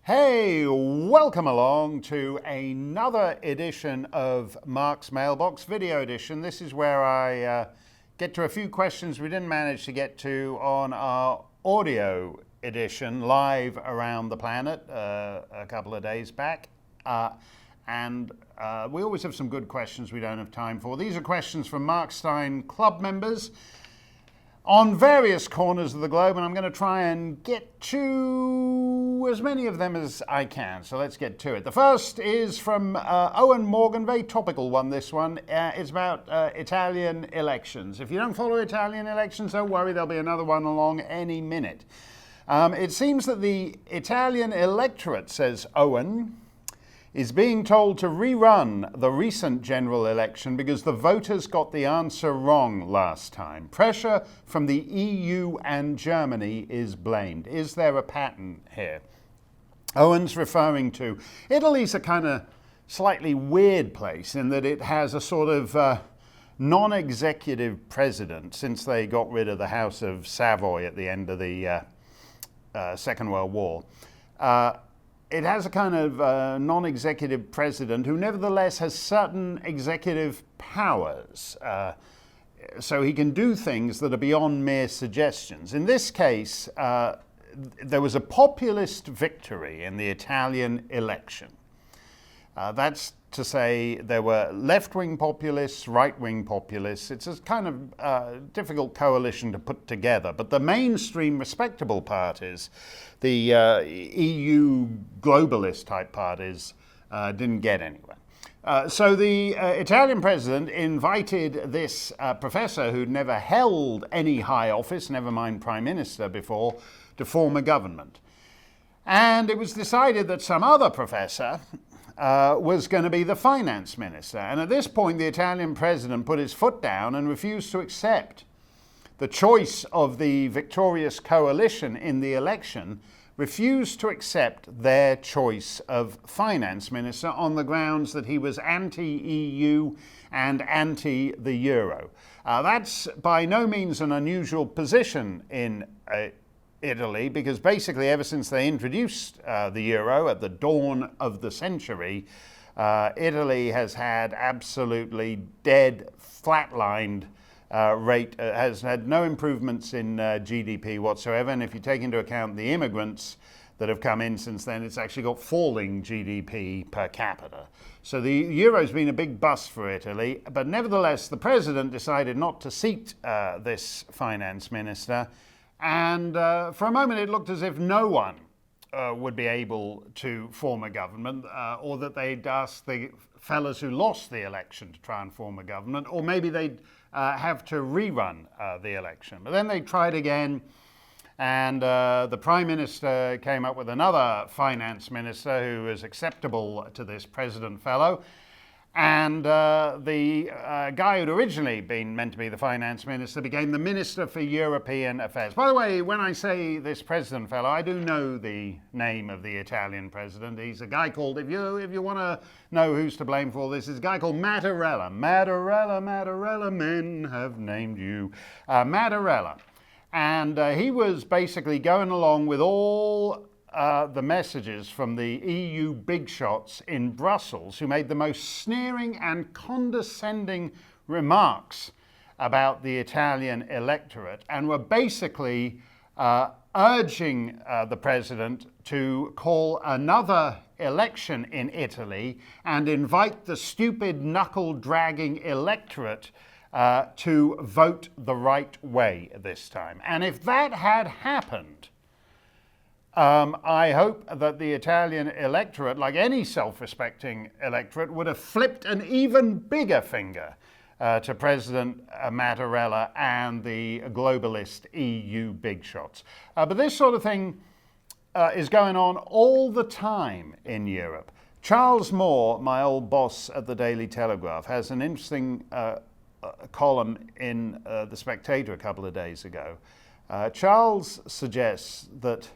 Hey, welcome along to another edition of Mark's Mailbox video edition. This is where I get to a few questions we didn't manage to get to on our audio edition live around the planet a couple of days back. And we always have some good questions we don't have time for. These are questions from Mark Steyn Club members on various corners of the globe, and I'm going to try and get to as many of them as I can. So let's get to it. The first is from Owen Morgan, very topical one, this one. It's about Italian elections. If you don't follow Italian elections, don't worry, there'll be another one along any minute. It seems that the Italian electorate, says Owen, is being told to rerun the recent general election because the voters got the answer wrong last time. Pressure from the EU and Germany is blamed. Is there a pattern here? Owen's referring to Italy's a kind of slightly weird place in that it has a sort of non-executive president since they got rid of the House of Savoy at the end of the Second World War. It has a kind of non-executive president who nevertheless has certain executive powers. So he can do things that are beyond mere suggestions. In this case, there was a populist victory in the Italian election. That's to say there were left-wing populists, right-wing populists. It's a kind of difficult coalition to put together. But the mainstream respectable parties, the EU globalist type parties, didn't get anywhere. So the Italian president invited this professor who'd never held any high office, never mind prime minister before, to form a government. And it was decided that some other professor was going to be the finance minister. And at this point, the Italian president put his foot down and refused to accept the choice of the victorious coalition in the election, refused to accept their choice of finance minister on the grounds that he was anti-EU and anti the euro. That's by no means an unusual position in Italy, because basically ever since they introduced the euro at the dawn of the century, Italy has had absolutely dead, flatlined rate, has had no improvements in GDP whatsoever. And if you take into account the immigrants that have come in since then, it's actually got falling GDP per capita. So the euro's been a big bust for Italy, but nevertheless, the president decided not to seat this finance minister. And for a moment, it looked as if no one would be able to form a government, or that they'd ask the fellas who lost the election to try and form a government, or maybe they'd have to rerun the election. But then they tried again, and the prime minister came up with another finance minister who was acceptable to this president fellow. And the guy who'd originally been meant to be the finance minister became the Minister for European Affairs. By the way, when I say this president fellow, I do know the name of the Italian president. He's a guy called, if you want to know who's to blame for all this, is a guy called Mattarella. Mattarella, men have named you. Mattarella. And he was basically going along with all the messages from the EU big shots in Brussels, who made the most sneering and condescending remarks about the Italian electorate, and were basically urging the president to call another election in Italy and invite the stupid knuckle-dragging electorate to vote the right way this time. And if that had happened, I hope that the Italian electorate, like any self-respecting electorate, would have flipped an even bigger finger to President Mattarella and the globalist EU big shots. But this sort of thing is going on all the time in Europe. Charles Moore, my old boss at the Daily Telegraph, has an interesting column in The Spectator a couple of days ago. Charles suggests that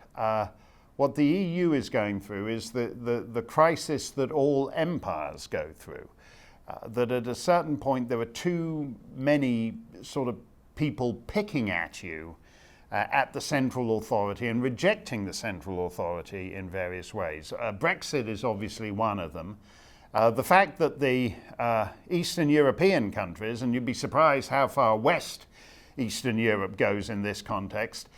what the EU is going through is the crisis that all empires go through. That at a certain point there are too many sort of people picking at you at the central authority and rejecting the central authority in various ways. Brexit is obviously one of them. The fact that the Eastern European countries, and you'd be surprised how far west Eastern Europe goes in this context,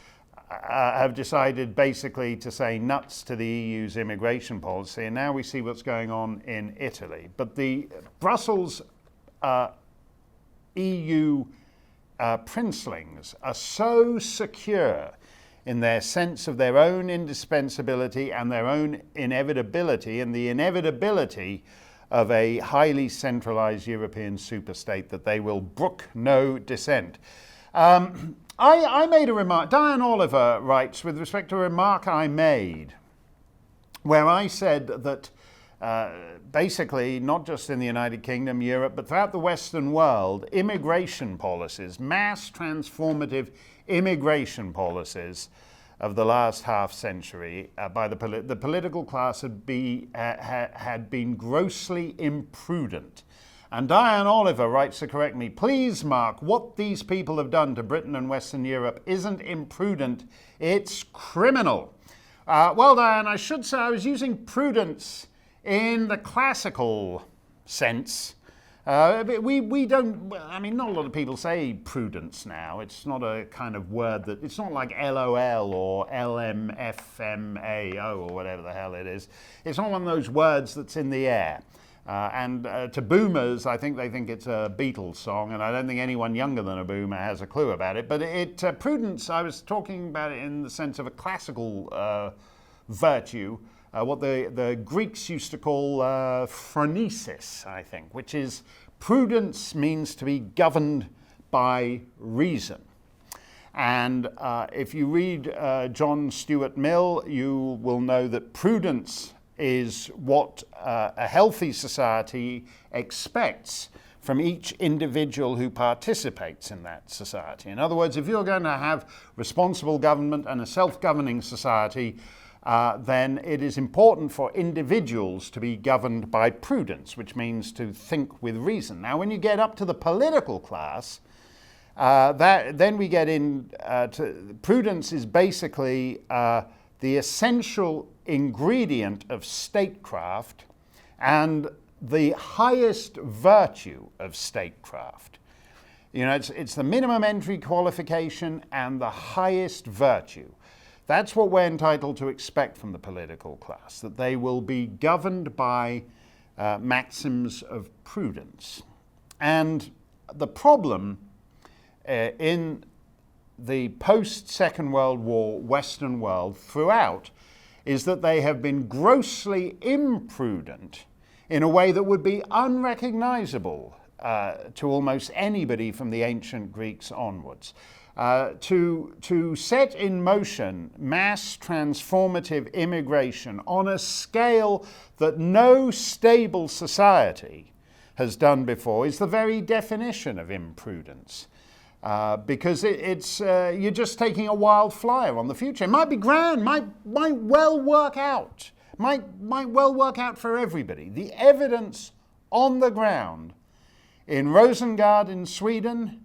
have decided basically to say nuts to the EU's immigration policy, and now we see what's going on in Italy. But the Brussels EU princelings are so secure in their sense of their own indispensability and their own inevitability, and the inevitability of a highly centralized European superstate, that they will brook no dissent. I made a remark, Diane Oliver writes, with respect to a remark I made, where I said that basically, not just in the United Kingdom, Europe, but throughout the Western world, immigration policies, mass transformative immigration policies of the last half century by the political class had been grossly imprudent. And Diane Oliver writes to correct me, please, Mark, what these people have done to Britain and Western Europe isn't imprudent, it's criminal. Well, Diane, I should say I was using prudence in the classical sense. We don't, I mean, not a lot of people say prudence now. It's not a kind of word that, it's not like LOL or LMFMAO or whatever the hell it is. It's not one of those words that's in the air. And to boomers, I think they think it's a Beatles song, and I don't think anyone younger than a boomer has a clue about it. But prudence, I was talking about it in the sense of a classical virtue, what the Greeks used to call phronesis, I think, which is prudence means to be governed by reason. And if you read John Stuart Mill, you will know that prudence is what a healthy society expects from each individual who participates in that society. In other words, if you're going to have responsible government and a self-governing society, then it is important for individuals to be governed by prudence, which means to think with reason. Now, when you get up to the political class, then we get to prudence is basically the essential ingredient of statecraft and the highest virtue of statecraft. You know, it's the minimum entry qualification and the highest virtue. That's what we're entitled to expect from the political class, that they will be governed by maxims of prudence. And the problem in the post-Second World War Western world throughout is that they have been grossly imprudent in a way that would be unrecognizable to almost anybody from the ancient Greeks onwards. To set in motion mass transformative immigration on a scale that no stable society has done before is the very definition of imprudence. Because it's you're just taking a wild flyer on the future. It might be grand, might well work out, might well work out for everybody. The evidence on the ground in Rosengård in Sweden,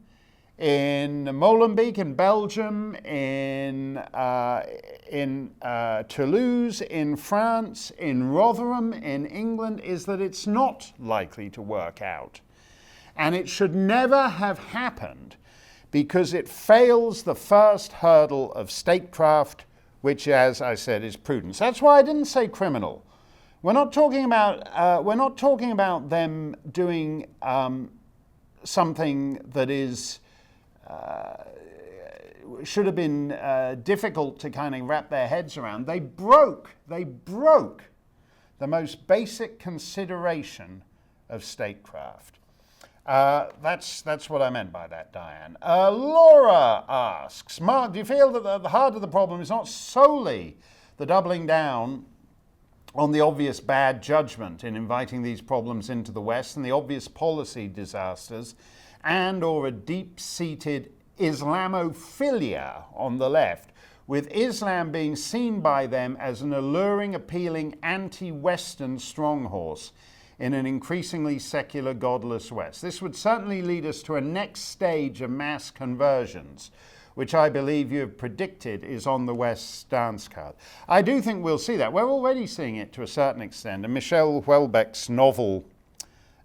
in Molenbeek in Belgium, in Toulouse in France, in Rotherham in England, is that it's not likely to work out. And it should never have happened, because it fails the first hurdle of statecraft, which, as I said, is prudence. That's why I didn't say criminal. We're not talking about them doing something that is should have been difficult to kind of wrap their heads around. They broke the most basic consideration of statecraft. That's what I meant by that, Diane. Laura asks, Mark, do you feel that the heart of the problem is not solely the doubling down on the obvious bad judgment in inviting these problems into the West and the obvious policy disasters, and or a deep-seated Islamophilia on the left, with Islam being seen by them as an alluring, appealing, anti-Western stronghorse in an increasingly secular, godless West? This would certainly lead us to a next stage of mass conversions, which I believe you have predicted is on the West's dance card. I do think we'll see that. We're already seeing it to a certain extent. And Michel Houellebecq's novel,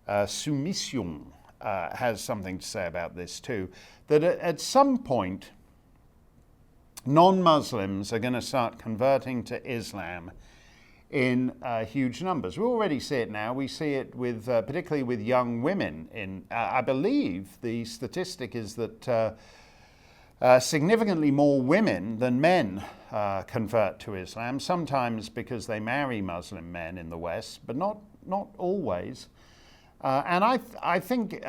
Soumission, has something to say about this too, that at some point, non-Muslims are going to start converting to Islam in huge numbers. We already see it now. We see it with, particularly with young women. I believe the statistic is that significantly more women than men convert to Islam, sometimes because they marry Muslim men in the West, but not always. And I think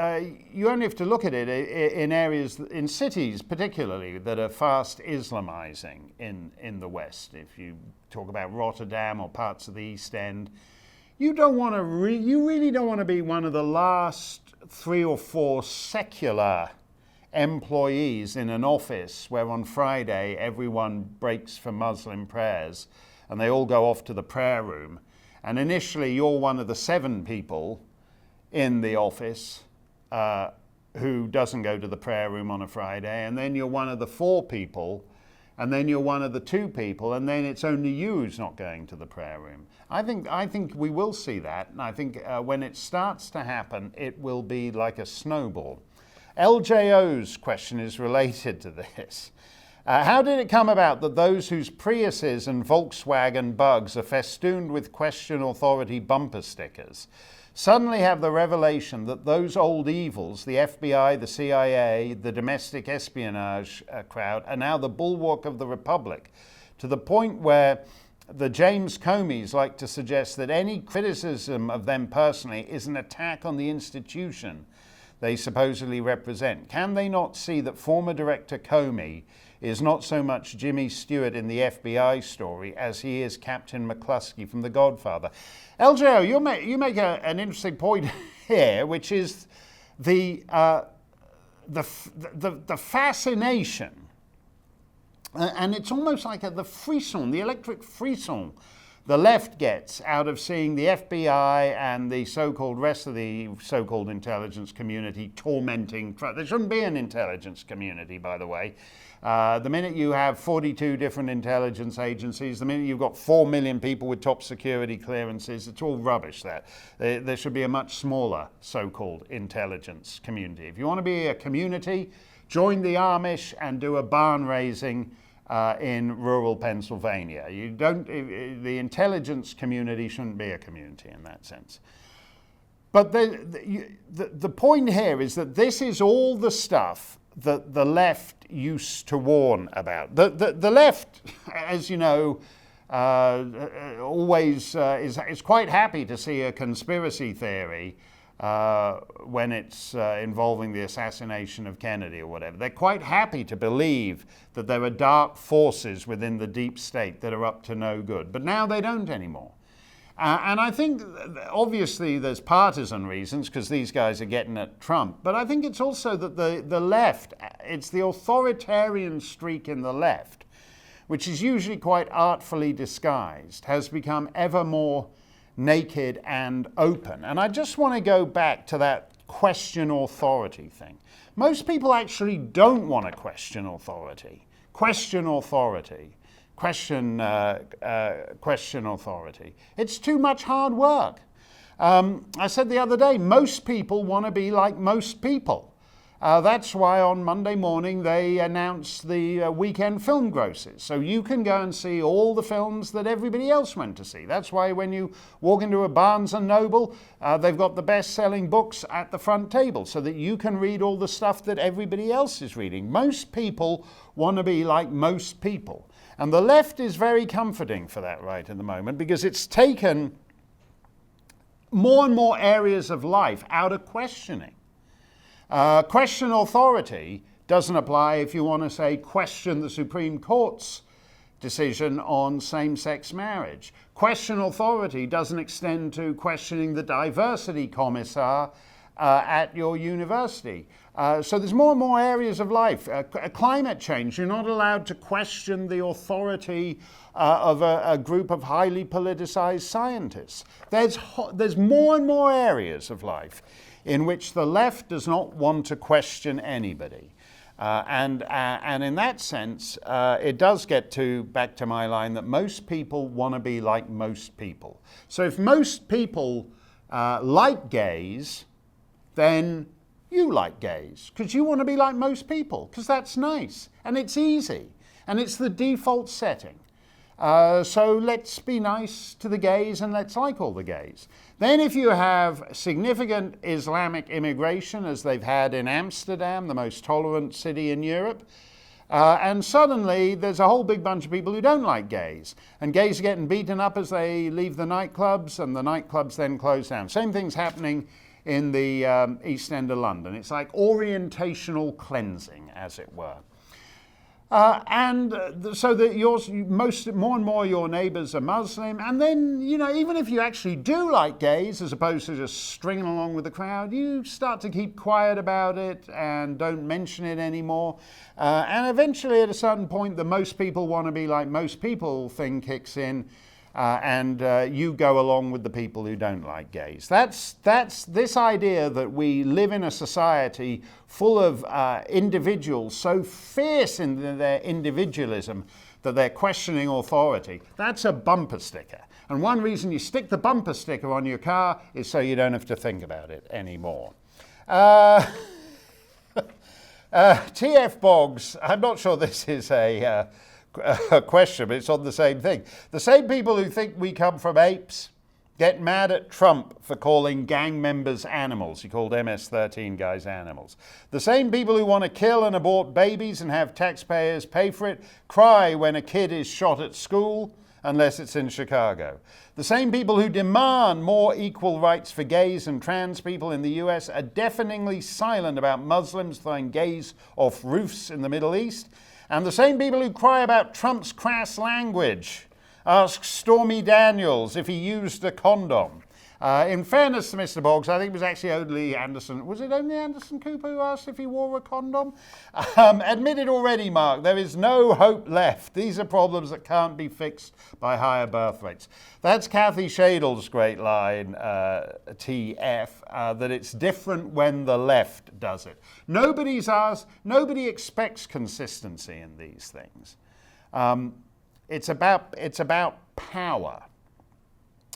you only have to look at it in areas, in cities particularly, that are fast Islamizing in the West. If you talk about Rotterdam or parts of the East End, you really don't want to be one of the last 3 or 4 secular employees in an office where on Friday everyone breaks for Muslim prayers and they all go off to the prayer room. And initially you're one of the 7 people in the office who doesn't go to the prayer room on a Friday, and then you're one of the 4 people, and then you're one of the 2 people, and then it's only you who's not going to the prayer room. I think we will see that, and I think when it starts to happen, it will be like a snowball. LJO's question is related to this. How did it come about that those whose Priuses and Volkswagen Bugs are festooned with question authority bumper stickers suddenly have the revelation that those old evils, the FBI, the CIA, the domestic espionage crowd, are now the bulwark of the Republic, to the point where the James Comeys like to suggest that any criticism of them personally is an attack on the institution they supposedly represent? Can they not see that former Director Comey is not so much Jimmy Stewart in the FBI story as he is Captain McCluskey from The Godfather? LJO, you make an interesting point here, which is the fascination, and it's almost like the frisson, the electric frisson the left gets out of seeing the FBI and the so-called rest of the so-called intelligence community tormenting Trump. There shouldn't be an intelligence community, by the way. The minute you have 42 different intelligence agencies, the minute you've got 4 million people with top security clearances, it's all rubbish. There should be a much smaller so-called intelligence community. If you want to be a community, join the Amish and do a barn raising in rural Pennsylvania. The intelligence community shouldn't be a community in that sense. But the point here is that this is all the stuff that the left used to warn about. The left, as you know, always is quite happy to see a conspiracy theory when it's involving the assassination of Kennedy or whatever. They're quite happy to believe that there are dark forces within the deep state that are up to no good. But now they don't anymore. And I think, obviously, there's partisan reasons because these guys are getting at Trump. But I think it's also that the left, it's the authoritarian streak in the left, which is usually quite artfully disguised, has become ever more naked and open. And I just want to go back to that question authority thing. Most people actually don't want to question authority. Question authority. Question authority. It's too much hard work. I said the other day, most people want to be like most people. That's why on Monday morning they announced the weekend film grosses. So you can go and see all the films that everybody else went to see. That's why when you walk into a Barnes & Noble, they've got the best-selling books at the front table so that you can read all the stuff that everybody else is reading. Most people want to be like most people. And the left is very comforting for that right at the moment because it's taken more and more areas of life out of questioning. Question authority doesn't apply if you want to say question the Supreme Court's decision on same-sex marriage. Question authority doesn't extend to questioning the diversity commissar at your university. So there's more and more areas of life. Climate change, you're not allowed to question the authority of a group of highly politicized scientists. There's more and more areas of life in which the left does not want to question anybody. And in that sense, it does get back to my line that most people want to be like most people. So if most people like gays, then you like gays, because you want to be like most people, because that's nice, and it's easy, and it's the default setting. So let's be nice to the gays and let's like all the gays. Then if you have significant Islamic immigration, as they've had in Amsterdam, the most tolerant city in Europe, and suddenly there's a whole big bunch of people who don't like gays. And gays are getting beaten up as they leave the nightclubs, and the nightclubs then close down. Same thing's happening in the East End of London. It's like orientational cleansing, as it were. So that more and more your neighbours are Muslim, and then, you know, even if you actually do like gays, as opposed to just stringing along with the crowd, you start to keep quiet about it and don't mention it anymore. And eventually, at a certain point, the most people want to be like most people thing kicks in, and you go along with the people who don't like gays. That's this idea that we live in a society full of individuals so fierce in their individualism that they're questioning authority. That's a bumper sticker. And one reason you stick the bumper sticker on your car is so you don't have to think about it anymore. T.F. Boggs, I'm not sure this is a question, but it's on the same thing. The same people who think we come from apes get mad at Trump for calling gang members animals. He called MS-13 guys animals. The same people who want to kill and abort babies and have taxpayers pay for it cry when a kid is shot at school, unless it's in Chicago. The same people who demand more equal rights for gays and trans people in the US are deafeningly silent about Muslims throwing gays off roofs in the Middle East. And the same people who cry about Trump's crass language ask Stormy Daniels if he used a condom. In fairness to Mr. Boggs, I think it was actually only Anderson. Was it only Anderson Cooper who asked if he wore a condom? Admitted already, Mark, there is no hope left. These are problems that can't be fixed by higher birth rates. That's Kathy Shadle's great line, TF, that it's different when the left does it. Nobody expects consistency in these things. It's about power.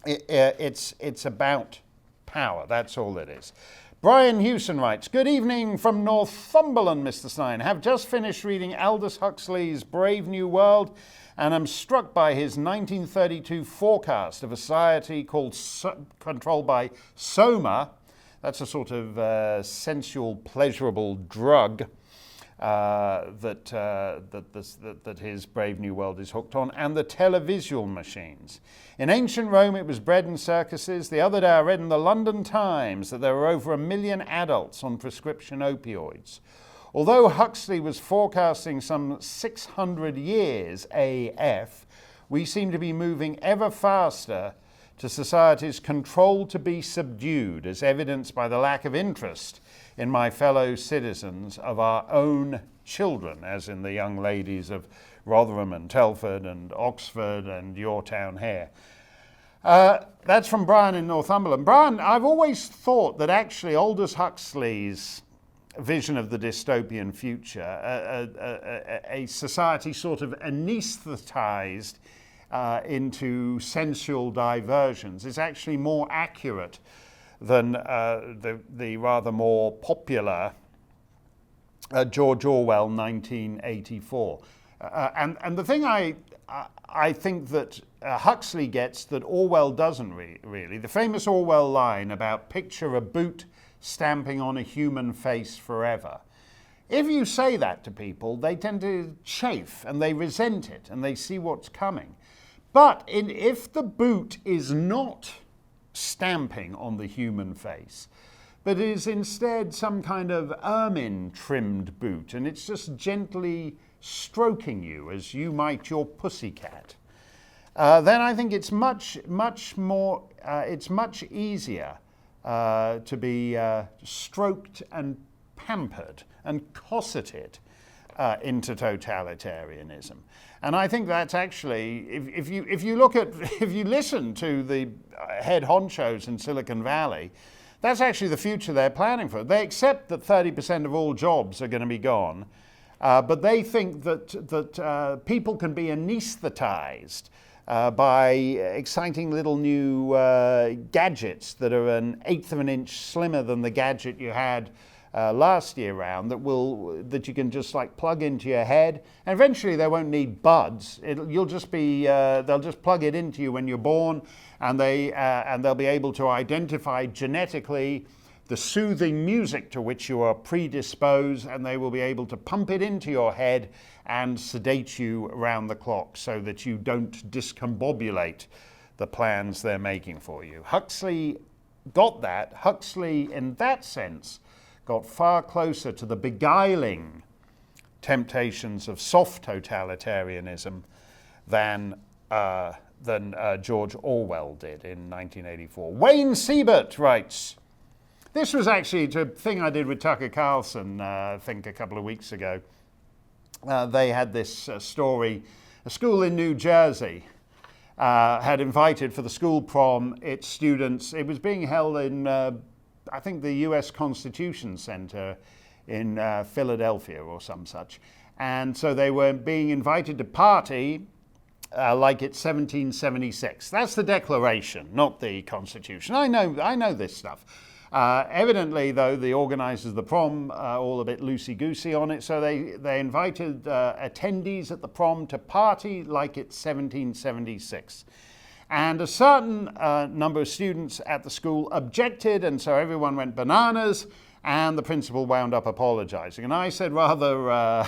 It's about power. That's all it is. Brian Hewson writes, "Good evening from Northumberland, Mr. Steyn. Have just finished reading Aldous Huxley's Brave New World, and I'm struck by his 1932 forecast of a society controlled by soma." That's a sort of sensual, pleasurable drug that his Brave New World is hooked on, and the televisual machines. In ancient Rome, it was bread and circuses. The other day, I read in the London Times that there were over 1 million adults on prescription opioids. Although Huxley was forecasting some 600 years AF, we seem to be moving ever faster to society's control to be subdued, as evidenced by the lack of interest in my fellow citizens of our own children, as in the young ladies of Rotherham and Telford and Oxford and your town here. That's from Brian in Northumberland. Brian, I've always thought that actually Aldous Huxley's vision of the dystopian future, a society sort of anaesthetized into sensual diversions, is actually more accurate than the rather more popular George Orwell 1984. And the thing I think that Huxley gets that Orwell doesn't really, the famous Orwell line about picture a boot stamping on a human face forever. If you say that to people, they tend to chafe and they resent it and they see what's coming. But if the boot is not stamping on the human face, but is instead some kind of ermine-trimmed boot, and it's just gently stroking you as you might your pussycat, then I think it's much easier to be stroked and pampered and cosseted into totalitarianism. And I think that's actually, if you listen to the head honchos in Silicon Valley, that's actually the future they're planning for. They accept that 30% of all jobs are going to be gone, But they think that people can be anesthetized by exciting little new gadgets that are an eighth of an inch slimmer than the gadget you had last year round, that you can just like plug into your head, and eventually they won't need buds. They'll just plug it into you when you're born, and they'll be able to identify genetically the soothing music to which you are predisposed, and they will be able to pump it into your head and sedate you around the clock so that you don't discombobulate the plans they're making for you. Huxley got that. Huxley, in that sense, got far closer to the beguiling temptations of soft totalitarianism than George Orwell did in 1984. Wayne Siebert writes, this was actually a thing I did with Tucker Carlson, I think a couple of weeks ago. They had this story. A school in New Jersey had invited for the school prom its students. It was being held in, I think, the US Constitution Center in Philadelphia or some such. And so they were being invited to party like it's 1776. That's the Declaration, not the Constitution. I know this stuff. Evidently, though, the organizers of the prom are all a bit loosey-goosey on it, so they invited attendees at the prom to party like it's 1776. And a certain number of students at the school objected, and so everyone went bananas, and the principal wound up apologizing. And I said rather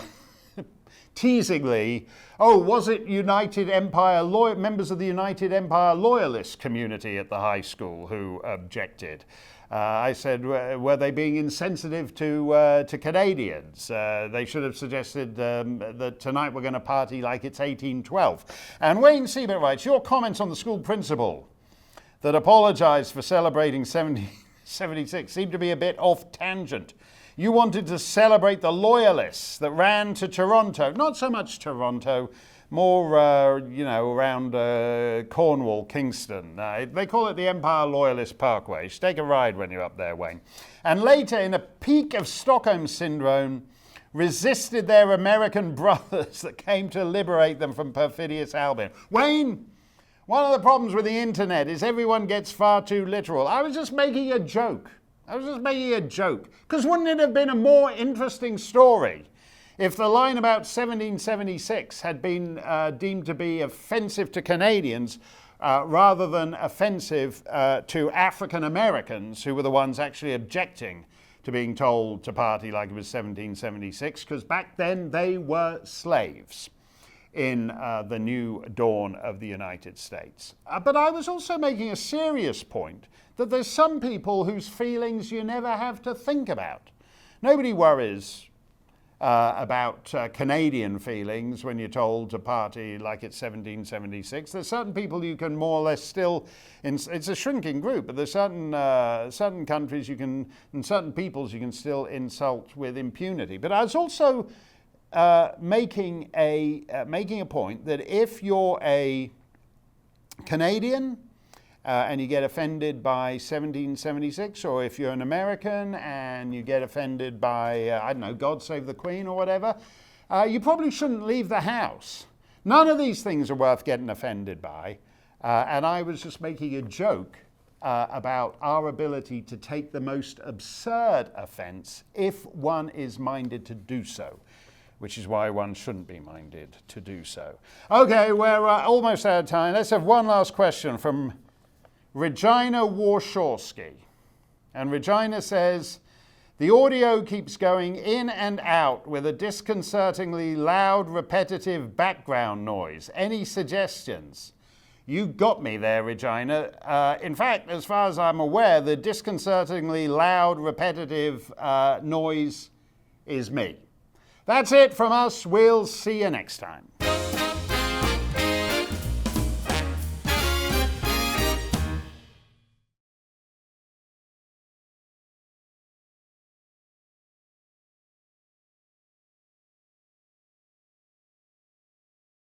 teasingly, oh, was it United Empire members of the United Empire Loyalist community at the high school who objected? I said, were they being insensitive to Canadians? They should have suggested that tonight we're going to party like it's 1812. And Wayne Siebert writes, your comments on the school principal that apologized for celebrating 1776 seem to be a bit off tangent. You wanted to celebrate the loyalists that ran to Toronto, not so much Toronto, more, around Cornwall, Kingston. They call it the Empire Loyalist Parkway. You should take a ride when you're up there, Wayne. And later, in a peak of Stockholm Syndrome, resisted their American brothers that came to liberate them from perfidious Albion. Wayne, one of the problems with the internet is everyone gets far too literal. I was just making a joke. Because wouldn't it have been a more interesting story if the line about 1776 had been deemed to be offensive to Canadians rather than offensive to African Americans, who were the ones actually objecting to being told to party like it was 1776, because back then they were slaves in the new dawn of the United States. But I was also making a serious point that there's some people whose feelings you never have to think about. Nobody worries about Canadian feelings when you're told to party like it's 1776. There's certain people you can more or less still, it's a shrinking group, but there's certain countries and certain peoples you can still insult with impunity. But I was also making a point that if you're a Canadian and you get offended by 1776, or if you're an American and you get offended by, I don't know, God Save the Queen or whatever, you probably shouldn't leave the house. None of these things are worth getting offended by. And I was just making a joke about our ability to take the most absurd offense if one is minded to do so, which is why one shouldn't be minded to do so. Okay, we're almost out of time. Let's have one last question from Regina Warshawski. And Regina says, the audio keeps going in and out with a disconcertingly loud, repetitive background noise. Any suggestions? You got me there, Regina. In fact, as far as I'm aware, the disconcertingly loud, repetitive noise is me. That's it from us. We'll see you next time.